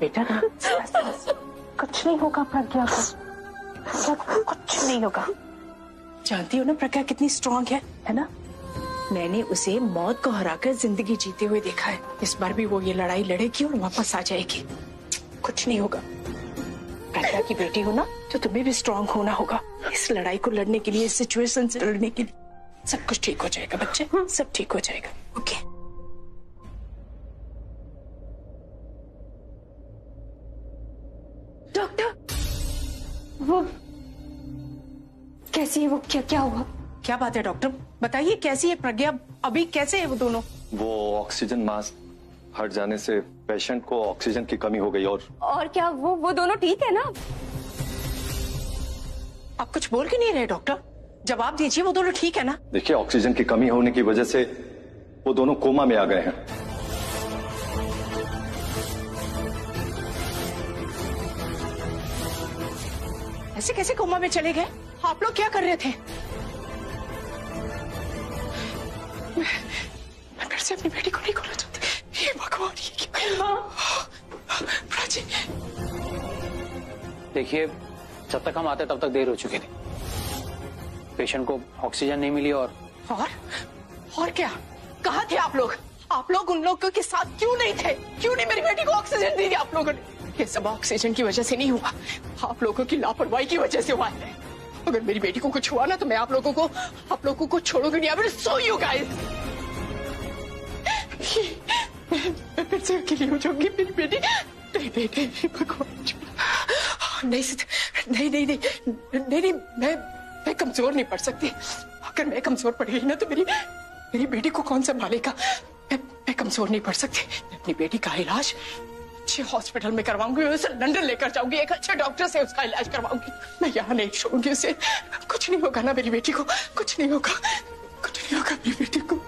बेटा, कुछ नहीं होगा प्रज्ञा को, कुछ नहीं होगा। जानती हो ना प्रज्ञा कितनी स्ट्रांग है ना? मैंने उसे मौत को हराकर जिंदगी जीते हुए देखा है। इस बार भी वो ये लड़ाई लड़ेगी और वापस आ जाएगी। कुछ नहीं होगा। प्रज्ञा की बेटी हो ना, तो तुम्हें भी स्ट्रांग होना होगा इस लड़ाई को लड़ने के लिए, इस सिचुएशन से लड़ने के लिए। सब कुछ ठीक हो जाएगा बच्चे, सब ठीक हो जाएगा। ओके डॉक्टर, वो कैसी है? वो क्या हुआ? क्या बात है डॉक्टर, बताइए कैसी है प्रज्ञा? अभी कैसे है वो दोनों? वो ऑक्सीजन मास्क हट जाने से पेशेंट को ऑक्सीजन की कमी हो गई। और क्या वो दोनों ठीक है ना? आप कुछ बोल क्यों नहीं रहे डॉक्टर? जवाब दीजिए, वो दोनों ठीक है ना? देखिए, ऑक्सीजन की कमी होने की वजह से वो दोनों कोमा में आ गए हैं। ऐसे कैसे कोमा में चले गए? आप लोग क्या कर रहे थे? मैं फिर से अपनी बेटी को नहीं खोना चाहती। ये भगवान, ये क्या? प्राची, देखिए, जब तक हम आते तब तक देर हो चुकी थी। पेशेंट को ऑक्सीजन नहीं मिली और क्या? कहाँ थे आप लोग? आप लोग उन लोगों के साथ क्यों नहीं थे? क्यों नहीं मेरी बेटी को ऑक्सीजन दी थी आप लोगों ने? ये सब ऑक्सीजन की वजह से नहीं हुआ, आप लोगों की लापरवाही की वजह से हुआ है। अगर मेरी बेटी को कुछ हुआ ना, तो मैं आप लोगों को छोड़ूंगी नहीं। I will so you guys. मैं फिर से अकेली हो जाऊंगी। मेरी बेटी नहीं, भगवान नहीं, मैं कमजोर नहीं पड़ सकती। अगर मैं कमजोर पड़ गई ना, तो मेरी बेटी को कौन संभालेगा? मैं कमजोर नहीं पड़ सकती। मैं अपनी बेटी का इलाज अच्छे हॉस्पिटल में करवाऊंगी, उसे लंदन लेकर जाऊंगी, एक अच्छे डॉक्टर से उसका इलाज करवाऊंगी। मैं यहाँ नहीं छोड़ूंगी उसे। कुछ नहीं होगा ना मेरी बेटी को? कुछ नहीं होगा, कुछ नहीं होगा मेरी बेटी को।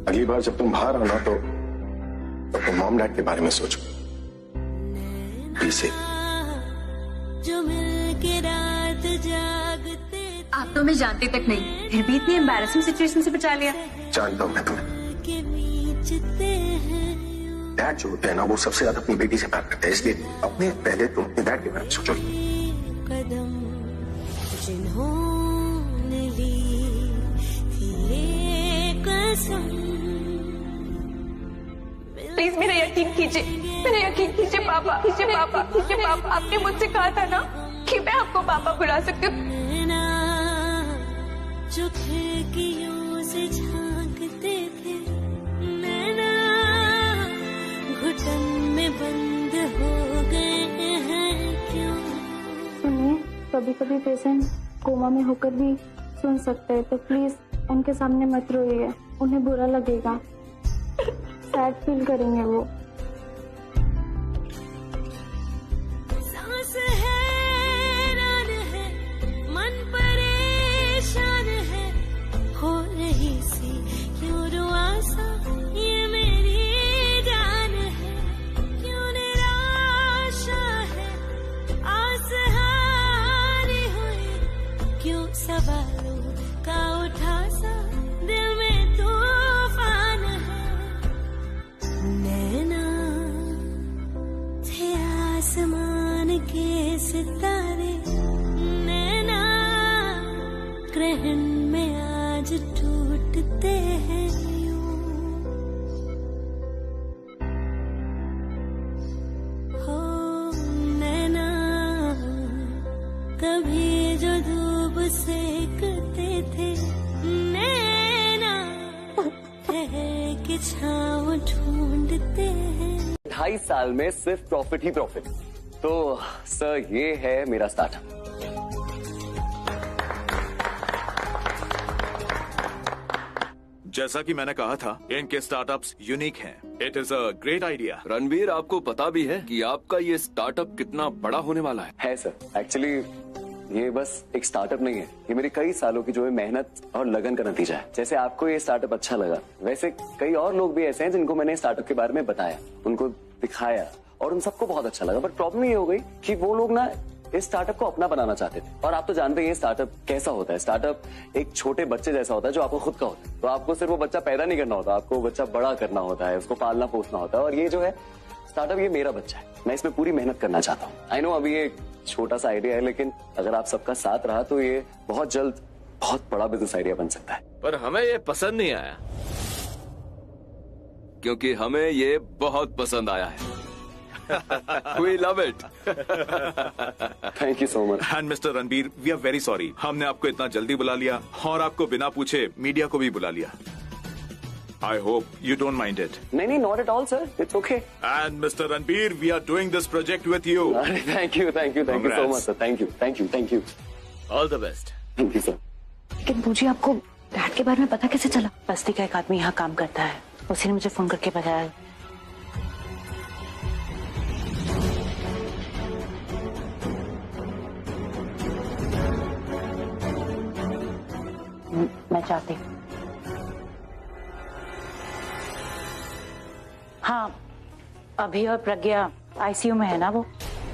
अगली बार जब तुम बाहर आना तो तुम मॉम डैड के बारे में सोचो। आप तो मैं जानती तक नहीं, फिर भी इतनी एम्बैरेसिंग सिचुएशन से बचा लिया। जानता हूं मैं तुम्हें। डैड जो होते हैं ना, वो सबसे ज्यादा अपनी बेटी से प्यार करते हैं, इसलिए अपने पहले तुम अपने डैड के बारे में सोचो। प्लीज मेरा यकीन कीजिए पापा, पापा। आपने मुझसे कहा था ना कि मैं आपको पापा बुला सकती हूँ। जो खिड़कियों से झांकते थे, नैना घुटन में बंद हो गए हैं क्यों? सुनिए, कभी कभी पेशेंट कोमा में होकर भी सुन सकते हैं, तो प्लीज उनके सामने मत रोइए, उन्हें बुरा लगेगा, सैड फील करेंगे वो। सांस हैरान है, मन परेशान है, हो रही सी क्यों रुआसा ये मेरी जान है, क्यों निराशा है, आस हारी हुई, क्यों सवालों का उठा सा दिल में तूफान है। नैना थे आसमान के सितारे, नैना ग्रहण में आज टूटते हैं यूं। हो नैना कभी जो धूप सेकते थे, नैना ठहर के छाँव ढूंढते हैं। 2.5 साल में सिर्फ प्रॉफिट ही प्रॉफिट। तो सर, ये है मेरा स्टार्टअप। जैसा कि मैंने कहा था, इनके स्टार्टअप्स यूनिक हैं। It is a great idea. Ranbir, आपको पता भी है कि आपका ये स्टार्टअप कितना बड़ा होने वाला है सर। एक्चुअली ये बस एक स्टार्टअप नहीं है, ये मेरी कई सालों की जो है मेहनत और लगन का नतीजा है। जैसे आपको ये स्टार्टअप अच्छा लगा, वैसे कई और लोग भी ऐसे हैं जिनको मैंने स्टार्टअप के बारे में बताया, उनको दिखाया और उन सबको बहुत अच्छा लगा। बट प्रॉब्लम ये हो गई कि वो लोग ना इस स्टार्टअप को अपना बनाना चाहते थे। और आप तो जानते हैं ये स्टार्टअप कैसा होता है। स्टार्टअप एक छोटे बच्चे जैसा होता है जो आपको खुद का होता है। तो आपको सिर्फ वो बच्चा पैदा नहीं करना होता, आपको वो बच्चा बड़ा करना होता है, उसको पालना पोसना होता है। और ये जो है स्टार्टअप, ये मेरा बच्चा है, मैं इसमें पूरी मेहनत करना चाहता हूँ। आई नो अभी ये छोटा सा आइडिया है, लेकिन अगर आप सबका साथ रहा तो ये बहुत जल्द बहुत बड़ा बिजनेस आइडिया बन सकता है। पर हमें ये पसंद नहीं आया, क्योंकि हमें ये बहुत पसंद आया है। We love it. Thank you so much. And mister Ranbir, we are very sorry, हमने आपको इतना जल्दी बुला लिया और आपको बिना पूछे मीडिया को भी बुला लिया। I hope you don't mind it. नहीं, not at all, sir. It's okay. And Mr. Ranbir, we are doing this project with you. Thank you so much, sir. Thank you. All the best. Thank you, sir. लेकिन बूजी, आपको dad के बारे में पता कैसे चला? बस्ती का एक आदमी यहाँ काम करता है, उसी ने मुझे फोन करके बताया। मैं चाहती हूँ, हाँ, अभी और प्रज्ञा आईसीयू में है ना वो?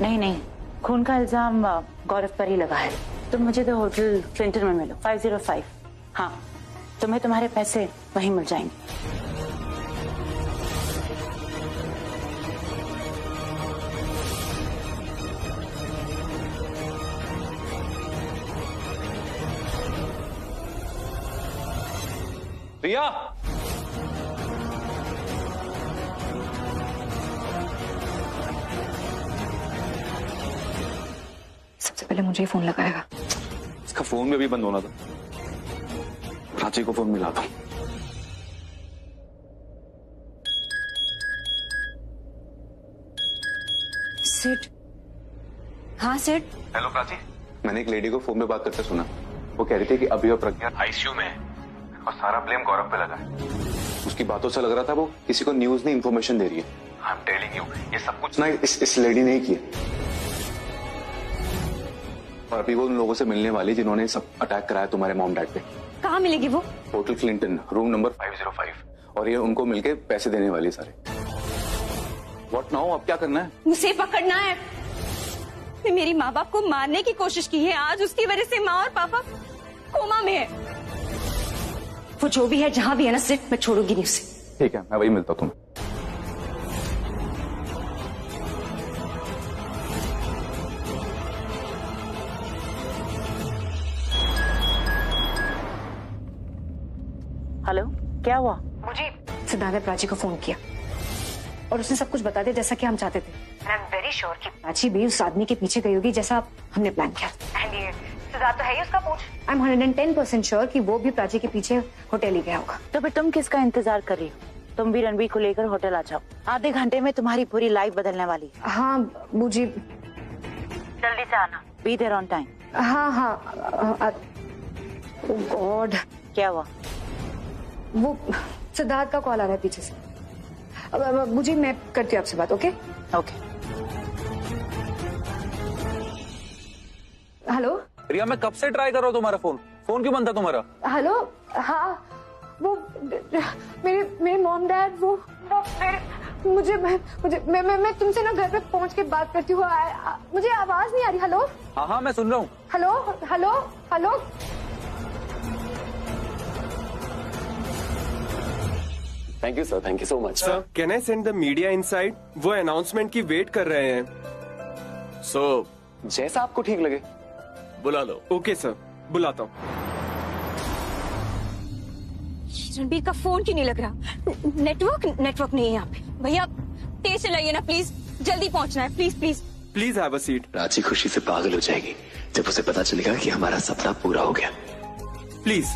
नहीं, खून का इल्जाम गौरव पर ही लगा है। तुम मुझे तो होटल क्लिंटन में मिलो, 505। हाँ, तुम्हें तुम्हारे पैसे वहीं मिल जाएंगे। प्रिया, सबसे पहले मुझे ही फोन लगाएगा। इसका फोन भी अभी बंद होना था। प्राची को फोन मिला था। सेठ। हाँ सेठ। हेलो प्राची, मैंने एक लेडी को फोन पे बात करते सुना। वो कह रही थी कि अभी और प्रज्ञा आईसीयू में है और सारा ब्लेम गौरव पे लगा है। उसकी बातों से लग रहा था वो किसी को न्यूज नहीं इन्फॉर्मेशन दे रही है। आई एम टेलिंग यू, ये सब कुछ ना इस लेडी ने ही किया। और अभी वो उन लोगों से मिलने वाली जिन्होंने सब अटैक कराया तुम्हारे मॉम डैड पे। कहाँ मिलेगी वो? Hotel Clinton, room number 505। और ये उनको मिलके पैसे देने वाली सारे। व्हाट नाउ, अब क्या करना है? मुझे पकड़ना है। मेरी माँ बाप को मारने की कोशिश की है, आज उसकी वजह से माँ और पापा कोमा में है। वो जो भी है, जहाँ भी है ना सिर्फ, मैं छोड़ूंगी नहीं उसे। ठीक है, मैं वही मिलता हूँ तुम्हें। हेलो, क्या हुआ? मुझे सिद्धार्थ ने प्राची को फोन किया और उसने सब कुछ बता दिया जैसा कि हम चाहते थे। आई एम वेरी श्योर कि प्राची भी उस आदमी के पीछे गई होगी जैसा हमने प्लान किया। एंड ये सिद्धार्थ तो है ही उसका कोच। आई एम 110% श्योर कि वो भी प्राची के पीछे होटल ही गया होगा। तो फिर तुम किसका इंतजार कर रही हो? तुम भी रणबीर को लेकर होटल आ जाओ। आधे घंटे में तुम्हारी पूरी लाइफ बदलने वाली है। हाँ बूजी, जल्दी से आना। Be there on time. हाँ। गॉड, क्या हुआ? वो सिद्धार्थ का कॉल आ रहा है पीछे से। अब मुझे, मैं करती हूँ आपसे बात। ओके। हेलो रिया, मैं कब से ट्राई कर रहा हूँ तुम्हारा फोन क्यों बंद था तुम्हारा? हेलो। हाँ, वो मेरे मॉम डैड, वो मुझे मैं तुमसे ना घर पे पहुंच के बात करती हूँ। मुझे आवाज नहीं आ रही। हेलो। हाँ, मैं सुन रहा हूँ। Hello. Thank you sir, thank you so much. Sir, can I send the media inside? वो अनाउंसमेंट की वेट कर रहे हैं। सो जैसा आपको ठीक लगे। बुला लो। ओके सर, बुलाता हूँ। रणबीर का फोन क्यों नहीं लग रहा? नेटवर्क नहीं है यहाँ पे। भैया तेज चलाइए ना प्लीज, जल्दी पहुँचना है। Please have a seat. Prachi खुशी से पागल हो जाएगी जब उसे पता चलेगा कि हमारा सपना पूरा हो गया। Please.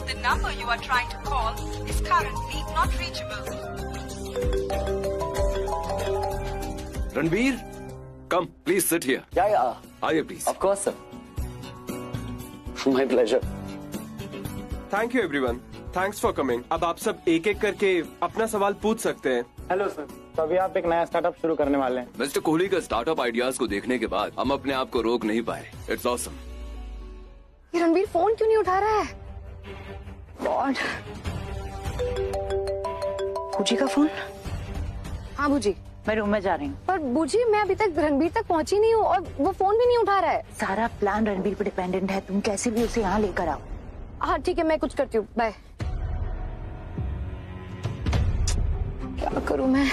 The number you are trying to call is currently not reachable. Ranbir, come, please sit here. Yeah. आइए please. Of course, sir. My pleasure. Thank you everyone. Thanks for coming. अब आप सब एक एक करके अपना सवाल पूछ सकते हैं। हेलो सर, तो अभी आप एक नया स्टार्टअप शुरू करने वाले हैं। मिस्टर कोहली का स्टार्टअप आइडियाज को देखने के बाद हम अपने आप को रोक नहीं पाए। It's awesome. ये रणवीर फोन क्यों नहीं उठा रहा है? गॉड। पूजी का फोन? हाँ बूजी, मैं रूम में जा रही हूँ। पर बूजी मैं अभी तक रणवीर तक पहुंची नहीं हूँ और वो फोन भी नहीं उठा रहा है। सारा प्लान रणवीर पे डिपेंडेंट है, तुम कैसे भी उसे यहाँ लेकर आओ। हाँ ठीक है, मैं कुछ करती हूँ, बाय। क्या करूँ मैं?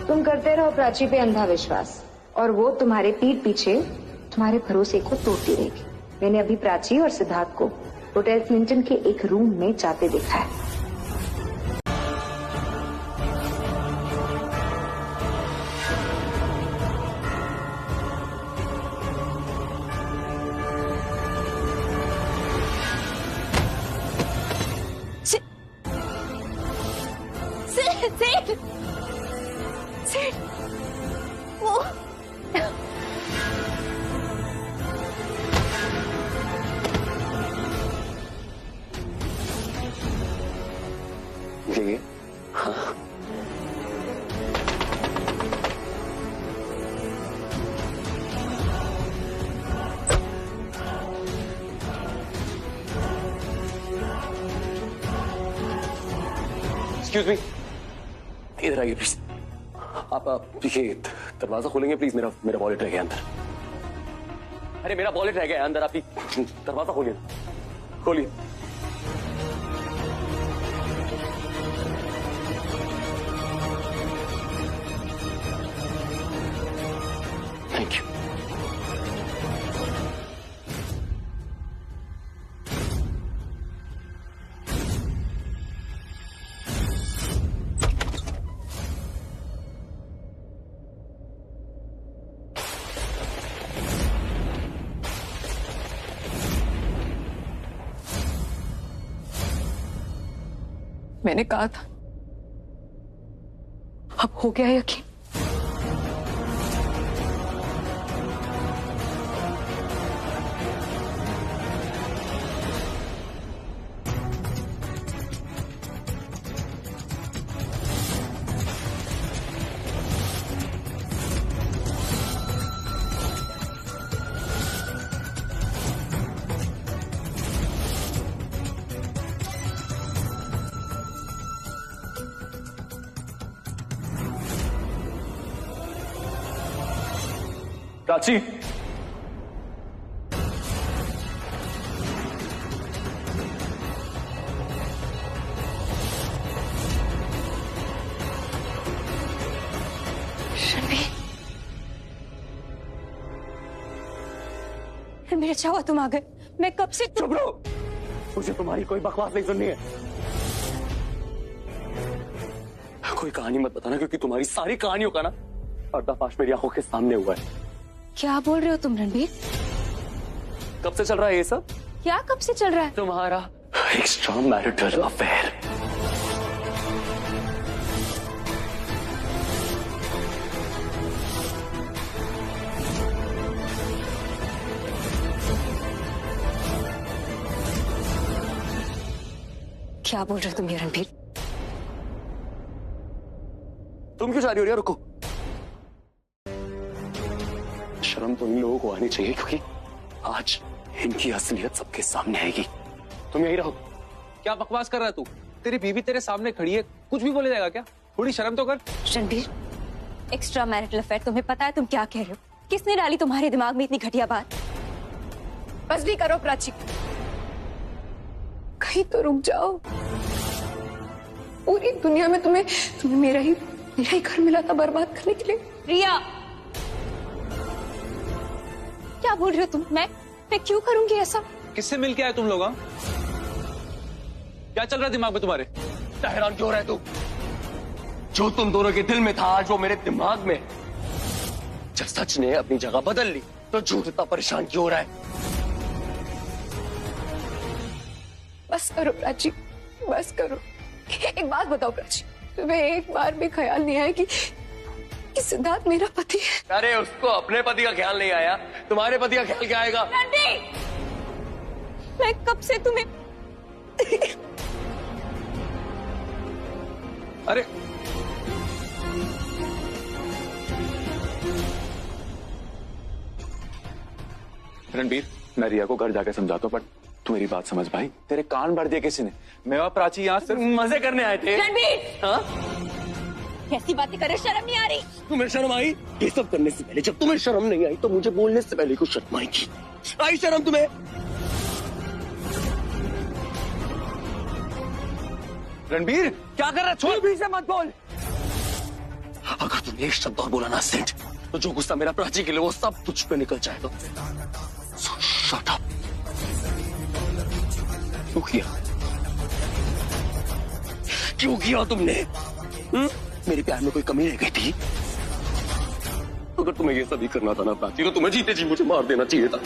तुम करते रहो प्राची पे अंधा विश्वास और वो तुम्हारे पीठ पीछे तुम्हारे भरोसे को तोड़ती रहेगी। मैंने अभी प्राची और सिद्धार्थ को होटल क्लिंटन के एक रूम में जाते देखा है। ये हाँ एक्सक्यूज मी, इधर आइए प्लीज। आप ये दरवाजा खोलेंगे प्लीज? मेरा वॉलेट रह गया अंदर। अरे मेरा वॉलेट रह गया अंदर, आप दरवाजा खोलिए, खोलिए। Thank you. मैंने कहा था, अब हो गया यकीन। प्राची, मेरा अच्छा हुआ तुम आ गए। मैं कब से चुप रहो, मुझे तुम्हारी कोई बकवास नहीं सुननी है। कोई कहानी मत बताना, क्योंकि तुम्हारी सारी कहानियों का ना पर्दाफाश मेरी आंखों के सामने हुआ है। क्या बोल रहे हो तुम रणबीर? कब से चल रहा है ये सब? क्या कब से चल रहा है? तुम्हारा एक्स्ट्रा मैरिटल अफेयर। क्या बोल रहे हो तुम ये रणबीर? तुम क्यों जा रही हो? रुको, शर्म तो इन लोगों को आनी चाहिए, क्योंकि आज इनकी असलियत सबके सामने आएगी। तुम यही रहो। क्या बकवास कर रहा है तू? तेरी बीवी तेरे सामने खड़ी है, कुछ भी बोले जाएगा क्या? थोड़ी शर्म तो कर। रणबीर, एक्स्ट्रा मैरिटल अफेयर, तुम्हें पता है तुम क्या कह रहे हो? किसने डाली तुम्हारे दिमाग में इतनी घटिया बात? बस भी करो प्राची, कहीं तो रुक जाओ। पूरी दुनिया में तुम्हें मेरा ही घर मिला था बर्बाद करने के लिए। रिया, क्या बोल रहे हो तुम? मैं क्यों करूंगी ऐसा? किससे मिल के आए तुम लोग? क्या चल रहा है दिमाग में तुम्हारे? हैरान क्यों रहे तू? जो तुम दोनों के दिल में था आज वो मेरे दिमाग में। जब सच ने अपनी जगह बदल ली तो झूठ इतना परेशान क्यों हो रहा है? बस करो प्राची, बस करो। एक बात बताओ प्राची, तुम्हें एक बार भी ख्याल नहीं आया कि कि सिद्धार्थ मेरा पति है। अरे उसको अपने पति का ख्याल नहीं आया, तुम्हारे पति का ख्याल क्या आएगा? मैं कब से तुम्हें अरे रणबीर, मैं रिया को घर जाके समझाता हूँ, पर तू मेरी बात समझ भाई। तेरे कान भर दिए किसी ने। मैं और प्राची यहाँ सिर्फ मजे करने आए थे। रणबीर, हाँ? कैसी बातें करे, शर्म नहीं आ रही? तुम्हें शर्म आई? ये सब करने से पहले जब तुम्हें शर्म नहीं आई तो मुझे बोलने से पहले कुछ शर्म आएगी। आई शर्म तुम्हें? रणबीर क्या कर रहा है? छोड़, भी से मत बोल। अगर तुमने एक शब्द और बोला ना सेठ, तो जो गुस्सा मेरा प्राची के लिए वो सब तुझ पे निकल जाएगा। So shut up। क्यों किया? क्यों किया तुमने? मेरे प्यार में कोई कमी रह गई थी? अगर तुम्हें ये सभी करना था ना प्राची, तो तुम्हें जीते जी मुझे मार देना चाहिए था,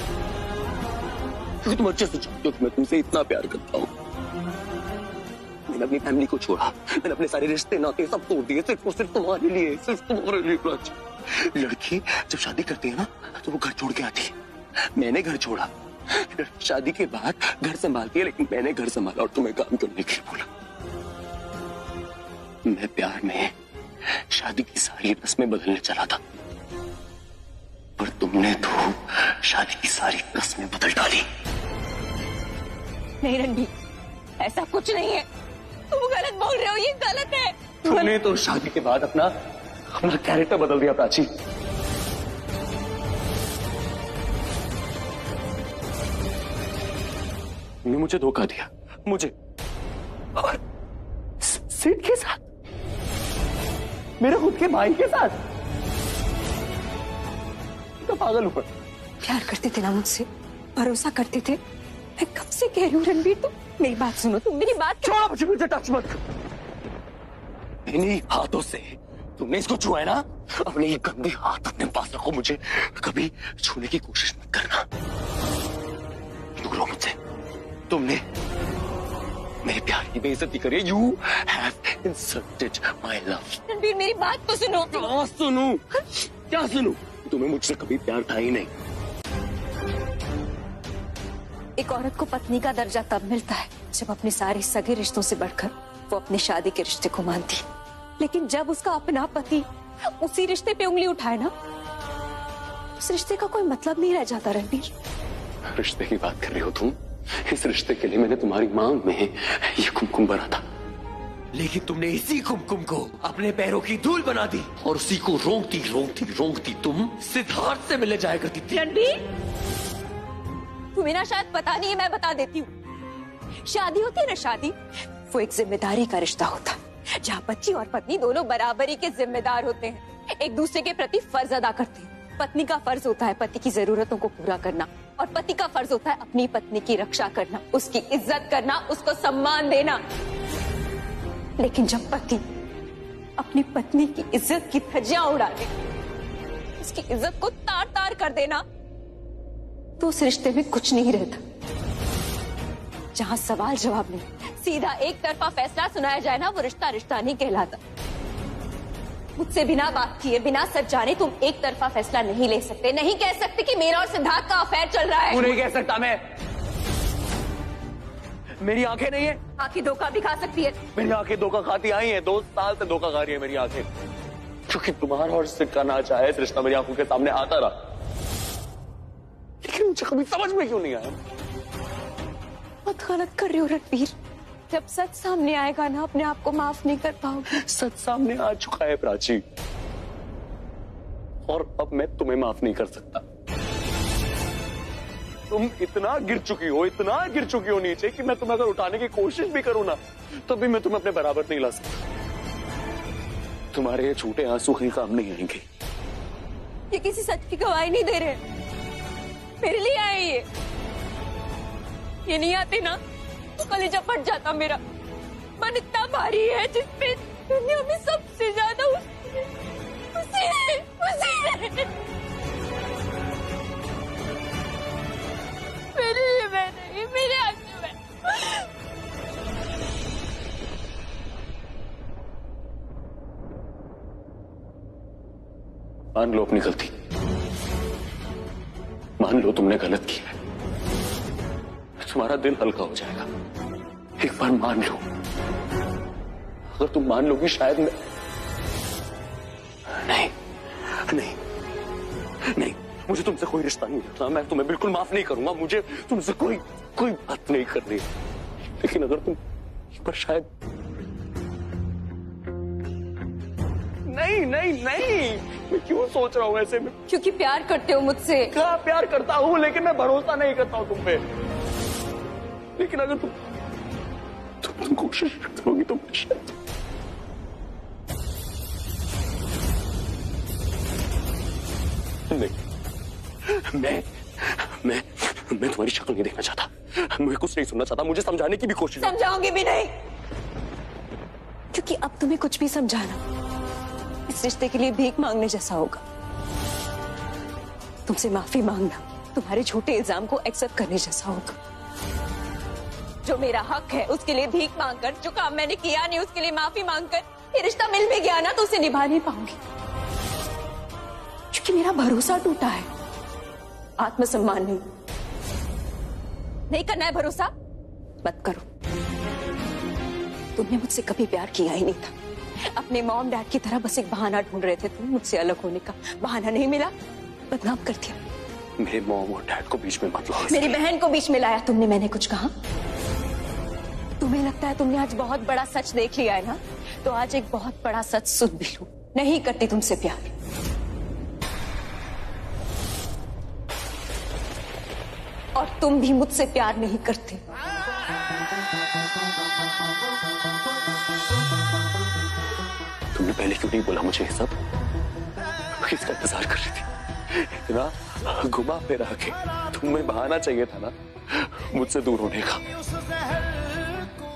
क्योंकि तुम अच्छे से जानते हो कि मैं तुमसे इतना प्यार करता हूँ। मैंने अपनी फैमिली को छोड़ा, मैंने अपने सारे रिश्ते नाते सब तोड़ दिए सिर्फ और सिर्फ तुम्हारे लिए, सिर्फ तुम्हारे लिए प्राची। लड़की जब शादी करती है ना तो वो घर छोड़ के आती है। मैंने घर छोड़ा, शादी के बाद घर संभालती है, लेकिन मैंने घर संभाला और तुम्हें काम करने के लिए बोला। मैं प्यार में शादी की सारी रस्में बदलने चला था, पर तुमने तो शादी की सारी रस्में बदल डाली। नहीं रणबीर, ऐसा कुछ नहीं है, तुम गलत बोल रहे हो, ये गलत है। तुमने तो शादी के बाद अपना कैरेक्टर बदल दिया प्राची। तुमने मुझे धोखा दिया, मुझे और सिड के साथ, मेरे खुद के भाई के साथ। तो पागल हुआ। प्यार करते थे ना मुझसे, भरोसा करते थे। मैं कब से कह रही हूँ रणबीर, तुम मेरी बात सुनो, तुम मेरी बात छोड़ो, मुझे टच मत। इन्हीं हाथों से तुमने इसको छुआ है ना, अपने ये गंदे हाथ अपने पास रखो, मुझे कभी छूने की कोशिश मत करना। दूर हो मुझसे। तुमने मेरे प्यार की बेइज्जती करी। You have insulted my love. Ranbir मेरी बात तो सुनो। क्या सुनूं? क्या सुनूं? तुम्हें मुझसे कभी प्यार था ही नहीं। एक औरत को पत्नी का दर्जा तब मिलता है जब अपने सारे सगे रिश्तों से बढ़कर वो अपने शादी के रिश्ते को मानती है। लेकिन जब उसका अपना पति उसी रिश्ते पे उंगली उठाए ना, उस रिश्ते का कोई मतलब नहीं रह जाता। रणबीर, रिश्ते की बात कर रही हो तुम? इस रिश्ते के लिए मैंने तुम्हारी मांग में ये कुमकुम भरा था, लेकिन तुमने इसी कुमकुम को अपने पैरों की धूल बना दी और उसी को रोंगती रोंगती रोंगती तुम सिद्धार्थ से मिलने जाया करती थी। रणबीर, तुम्हें ना शायद पता नहीं है, मैं बता देती हूँ। शादी होती है ना, शादी वो एक जिम्मेदारी का रिश्ता होता है, जहाँ पति और पत्नी दोनों बराबरी के जिम्मेदार होते हैं, एक दूसरे के प्रति फर्ज अदा करते हैं। पत्नी का फर्ज होता है पति की जरूरतों को पूरा करना, और पति का फर्ज होता है अपनी पत्नी की रक्षा करना, उसकी इज्जत करना, उसको सम्मान देना। लेकिन जब पति अपनी पत्नी की इज्जत की धज्जियां उड़ा दे, उसकी इज्जत को तार तार कर देना, तो उस रिश्ते में कुछ नहीं रहता। जहां सवाल जवाब नहीं, सीधा एक तरफा फैसला सुनाया जाए ना, वो रिश्ता रिश्ता नहीं कहलाता। मुझसे बिना बात किए, बिना सच जाने तुम एक तरफा फैसला नहीं ले सकते। नहीं कह सकते कि मेरा और सिद्धार्थ का अफेयर चल रहा है। तू नहीं कह सकता। मैं, मेरी आंखें नहीं है। आंखें धोखा भी खा सकती है। मेरी आंखें धोखा खाती आई हैं, 2 साल से धोखा खा रही है मेरी आंखें, क्योंकि तुम्हारा और सिद्ध का ना चाहे रिश्ता मेरी आंखों के सामने आता रहा, लेकिन मुझे कभी समझ में क्यों नहीं आया। बहुत गलत कर रहे हो रणबीर। जब सच सामने आएगा ना, अपने आप को माफ नहीं कर पाओगे। सच सामने आ चुका है प्राची, और अब मैं तुम्हें माफ नहीं कर सकता। तुम इतना गिर चुकी हो नीचे कि मैं तुम्हें अगर उठाने की कोशिश भी करूं ना, तो भी मैं तुम्हें अपने बराबर नहीं ला सकता। तुम्हारे ये छोटे आंसू कहीं काम नहीं आएंगे। ये किसी सच की गवाही नहीं दे रहे, मेरे लिए आए ये नहीं आते ना तो कलेजा फट जाता मेरा। मन इतना भारी है जिसपे दुनिया में सबसे ज्यादा उसी मेरे लिए मैं नहीं, मेरे आंसू में। मान लो अपनी गलती, मान लो तुमने गलत किया है, तुम्हारा दिल हल्का हो जाएगा। एक बार मान लो, अगर तुम मान लोगी शायद मैं नहीं, मुझे तुमसे कोई रिश्ता नहीं रखना, मैं तुम्हें बिल्कुल माफ नहीं करूंगा, मुझे तुमसे कोई बात नहीं करनी। लेकिन अगर तुम एक बार शायद नहीं, मैं क्यों सोच रहा हूँ ऐसे में? क्योंकि प्यार करते हो मुझसे। क्या प्यार करता हूँ, लेकिन मैं भरोसा नहीं करता हूँ तुम पे। लेकिन अगर तुम कोशिश करोगी तो शायद नहीं, मैं तुम्हारी शक्ल नहीं देखना चाहता, मुझे कुछ नहीं सुनना चाहता, मुझे समझाने की भी कोशिश। समझाओगे भी नहीं, क्योंकि अब तुम्हें कुछ भी समझाना इस रिश्ते के लिए भीख मांगने जैसा होगा। तुमसे माफी मांगना तुम्हारे झूठे इल्जाम को एक्सेप्ट करने जैसा होगा। जो मेरा हक है उसके लिए भीख मांगकर, जो काम मैंने किया नहीं उसके लिए माफी मांगकर ये रिश्ता मिल भी गया ना तो उसे निभा नहीं पाऊंगी, क्योंकि मेरा भरोसा टूटा है। आत्मसम्मान नहीं करना है भरोसा, मत करो। तुमने मुझसे कभी प्यार किया ही नहीं था, अपने मॉम डैड की तरह बस एक बहाना ढूंढ रहे थे तुम मुझसे अलग होने का। बहाना नहीं मिला, बदनाम कर दिया। मेरे मॉम और डैड को बीच में मत लाओ। मेरी बहन को बीच में लाया तुमने। मैंने कुछ कहा? तुम्हें लगता है तुमने आज बहुत बड़ा सच देख लिया है ना, तो आज एक बहुत बड़ा सच सुन भी लो। नहीं करती तुमसे प्यार, और तुम भी मुझसे प्यार नहीं करते। तुमने पहले क्यों नहीं बोला मुझे ये सब? किसका इंतजार कर रही थी? इतना घुमा फिरा के तुम्हें बहाना चाहिए था ना मुझसे दूर होने का।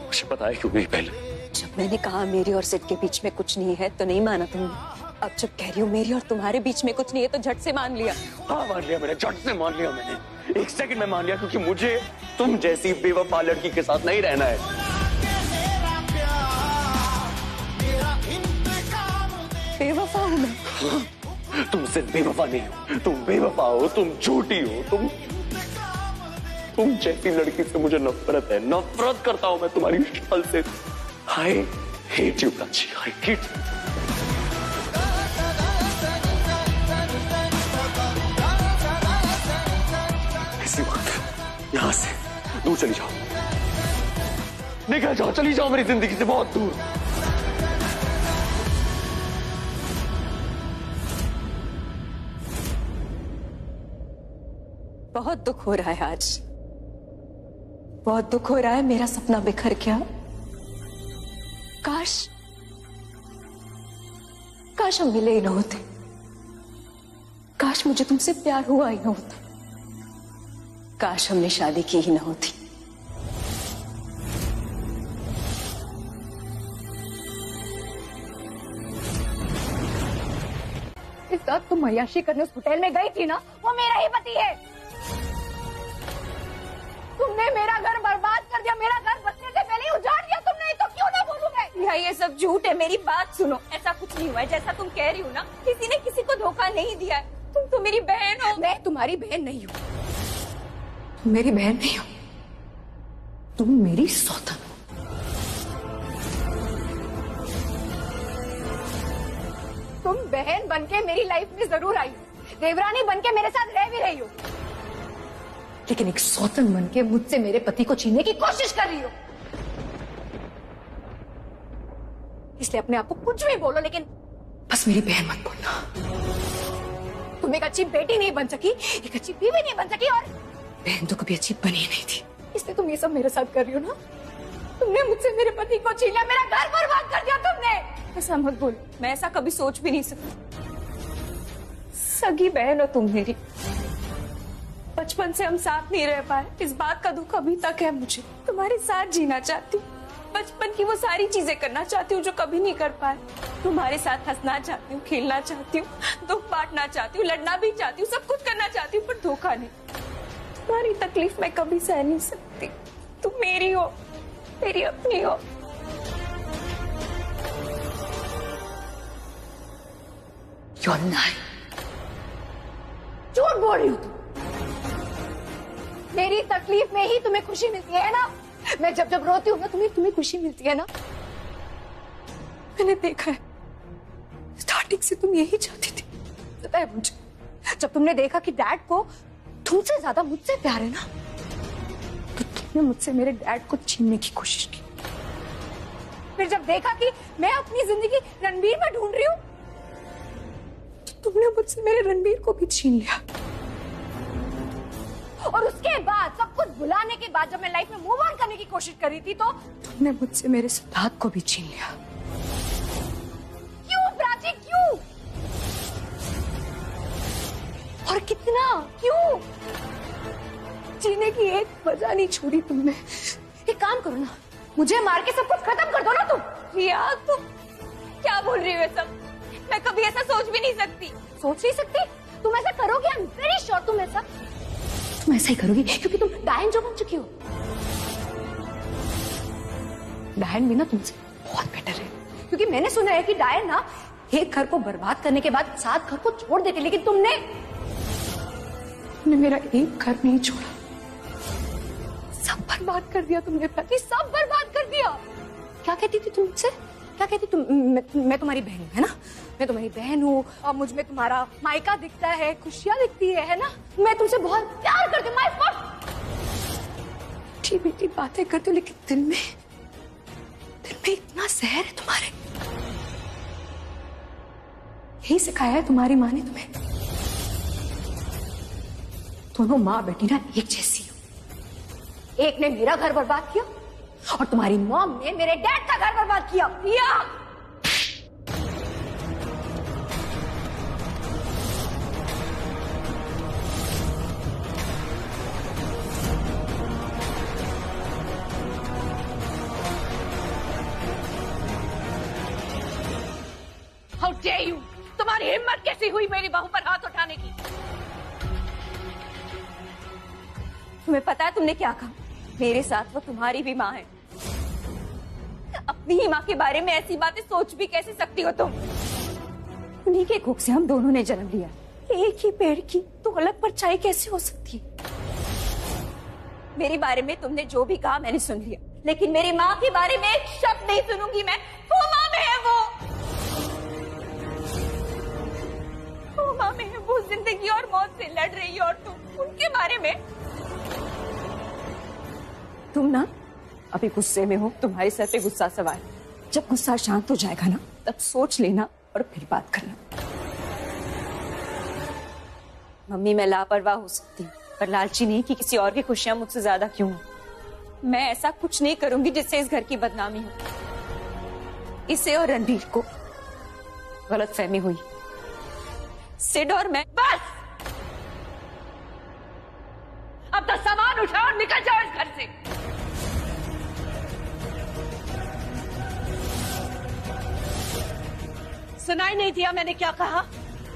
मुझे पता है क्यों नहीं पहले। जब मैंने कहा मेरी और सिड के बीच में कुछ नहीं है तो नहीं माना तुमने। अब जब कह रही हूँ मेरी और तुम्हारे बीच में कुछ नहीं है तो झट से मान लिया। हाँ मान लिया मैंने, झट से मान लिया मैंने। एक सेकंड में मान लिया, क्योंकि मुझे तुम जैसी बेवफा लड़की के साथ नहीं रहना है। बेवफा हूँ मैं? तुम सिर्फ बेवफा नहीं हो, तुम बेवफा हो, तुम झूठी हो, तुम जैसी लड़की से मुझे नफरत है। नफरत करता हूं मैं तुम्हारी शक्ल से। I hate you Prachi, I hate. इसी वक्त यहां से दूर चली जाओ, निकल जाओ, चली जाओ मेरी जिंदगी से बहुत दूर। बहुत दुख हो रहा है आज, बहुत दुख हो रहा है। मेरा सपना बिखर गया। काश हम मिले ही न होते, काश मुझे तुमसे प्यार हुआ ही न होता, काश हमने शादी की ही न होती। इस रात तुम मयाशी करने उस होटल में गई थी ना, वो मेरा ही पति है। तुमने मेरा घर बर्बाद कर दिया, मेरा घर बचने से पहले ही उजाड़ दिया तुमने, तो क्यों ना बोलूं मैं? ये सब झूठ है, मेरी बात सुनो। ऐसा कुछ नहीं हुआ है जैसा तुम कह रही हो ना। किसी ने किसी को धोखा नहीं दिया है। तुम तो मेरी बहन हो। मैं तुम्हारी बहन नहीं हूँ, तुम मेरी बहन नहीं हो, तुम मेरी सौतन हो। तुम बहन बनके मेरी लाइफ में जरूर आई हो, देवरानी बनके मेरे साथ रह भी रही हो, लेकिन एक सौतन बनके मुझसे मेरे पति को छीनने की कोशिश कर रही हो। इसलिए अपने आप को कुछ भी बोलो, लेकिन बस मेरी बहन मत बोलना। तुम एक अच्छी बेटी नहीं बन सकी, एक अच्छी बीवी नहीं बन सकी, और बहन तो कभी अच्छी बनी ही नहीं थी। इसलिए तुम ये सब मेरे साथ कर रही हो ना। तुमने मुझसे मेरे पति को छीन लिया, मेरा घर बर्बाद कर दिया तुमने। ऐसा मत बोल, मैं ऐसा कभी सोच भी नहीं सकती। सगी बहन हो तुम मेरी, बचपन से हम साथ नहीं रह पाए, इस बात का दुख अभी तक है मुझे। तुम्हारे साथ जीना चाहती हूँ, बचपन की वो सारी चीजें करना चाहती हूँ जो कभी नहीं कर पाए। तुम्हारे साथ हंसना चाहती हूँ, खेलना चाहती हूँ, दुख बांटना चाहती हूँ, लड़ना भी चाहती हूँ, सब कुछ करना चाहती हूँ, पर धोखा नहीं। तुम्हारी तकलीफ मैं कभी सह नहीं सकती। तुम मेरी हो, मेरी अपनी हो। You're lying. झूठ बोल रही हो तुम। मेरी तकलीफ में ही तुम्हें खुशी मिलती है ना? मैं जब जब रोती हूँ ना तुम्हें खुशी मिलती है ना? मैंने देखा है, स्टार्टिंग से तुम यही चाहती थी। पता है मुझे, जब तुमने देखा कि डैड को तुमसे ज्यादा मुझसे प्यार है ना, तो तुमने मुझसे मेरे डैड को छीनने की कोशिश की। फिर जब देखा कि मैं अपनी जिंदगी रणबीर में ढूंढ रही हूँ, तो तुमने मुझसे मेरे रणबीर को भी छीन लिया। और उसके बाद सब कुछ भुलाने के बाद जब मैं लाइफ में मूव ऑन करने की कोशिश कर रही थी, तो तुमने मुझसे मेरे सिद्धार्थ को भी छीन लिया। क्यों प्राची, क्यों? और कितना, क्यों? जीने की एक वजह नहीं छोड़ी तुमने। एक काम करो ना, मुझे मार के सब कुछ खत्म कर दो ना तुम। रिया, तुम क्या बोल रही हो ये सब? मैं कभी ऐसा सोच भी नहीं सकती। सोच नहीं सकती? तुम ऐसा करोगे? आई एम वेरी श्योर तुम ऐसा ही करोगी, क्योंकि तुम डायन जो बन चुकी हो। डायन भी ना तुमसे बहुत बेटर है, क्योंकि मैंने सुना है कि डायन ना एक घर को बर्बाद करने के बाद 7 घर को छोड़ देते, लेकिन तुमने मेरा एक घर नहीं छोड़ा, सब बर्बाद कर दिया तुमने प्राची, सब बर्बाद कर दिया। क्या कहती थी तुम मुझसे? क्या कहती तुम? मैं तुम्हारी बहन हूँ, है ना? मैं तुम्हारी बहन हूँ और मुझ में तुम्हारा मायका दिखता है, खुशियाँ दिखती है ना? मैं तुमसे बहुत प्यार करती हूँ। मीठी मीठी बातें करती हूँ, लेकिन दिल में इतना जहर है तुम्हारे। यही सिखाया है तुम्हारी माँ ने तुम्हें? दोनों माँ बेटी ना एक जैसी हो। एक ने मेरा घर बर्बाद किया और तुम्हारी मॉम ने मेरे डैड का घर बर्बाद किया। रिया, हाउ डेयर यू! तुम्हारी हिम्मत कैसी हुई मेरी बहू पर हाथ उठाने की? तुम्हें पता है तुमने क्या कहा? मेरे साथ वो तुम्हारी भी माँ है। अपनी ही माँ के बारे में ऐसी बातें सोच भी कैसे सकती हो तुम? उन्हीं के कुख से हम दोनों ने जन्म लिया। एक ही पेड़ की तो अलग परछाई कैसे हो सकती है? मेरे बारे में तुमने जो भी कहा मैंने सुन लिया, लेकिन मेरी माँ के बारे में एक शब्द नहीं सुनूंगी मैं। कोमा में है वो कोमा में है वो, जिंदगी और मौत से लड़ रही है, और तुम उनके बारे में। तुम ना अभी गुस्से में हो, तुम्हारे सर पे गुस्सा सवार। जब गुस्सा शांत हो जाएगा ना, तब सोच लेना और फिर बात करना। मम्मी, मैं लापरवाह हो सकती हूँ, पर लालची नहीं कि किसी और की खुशियां मुझसे ज्यादा क्यों हो। मैं ऐसा कुछ नहीं करूंगी जिससे इस घर की बदनामी हो। इसे और रणबीर को गलतफहमी हुई। सिड और मैं, बस अब तो सामान उठाओ और निकल जाओ इस घर से। सुनाई नहीं दिया मैंने क्या कहा?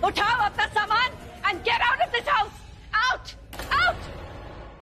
उठाओ अपना सामान एंड गेट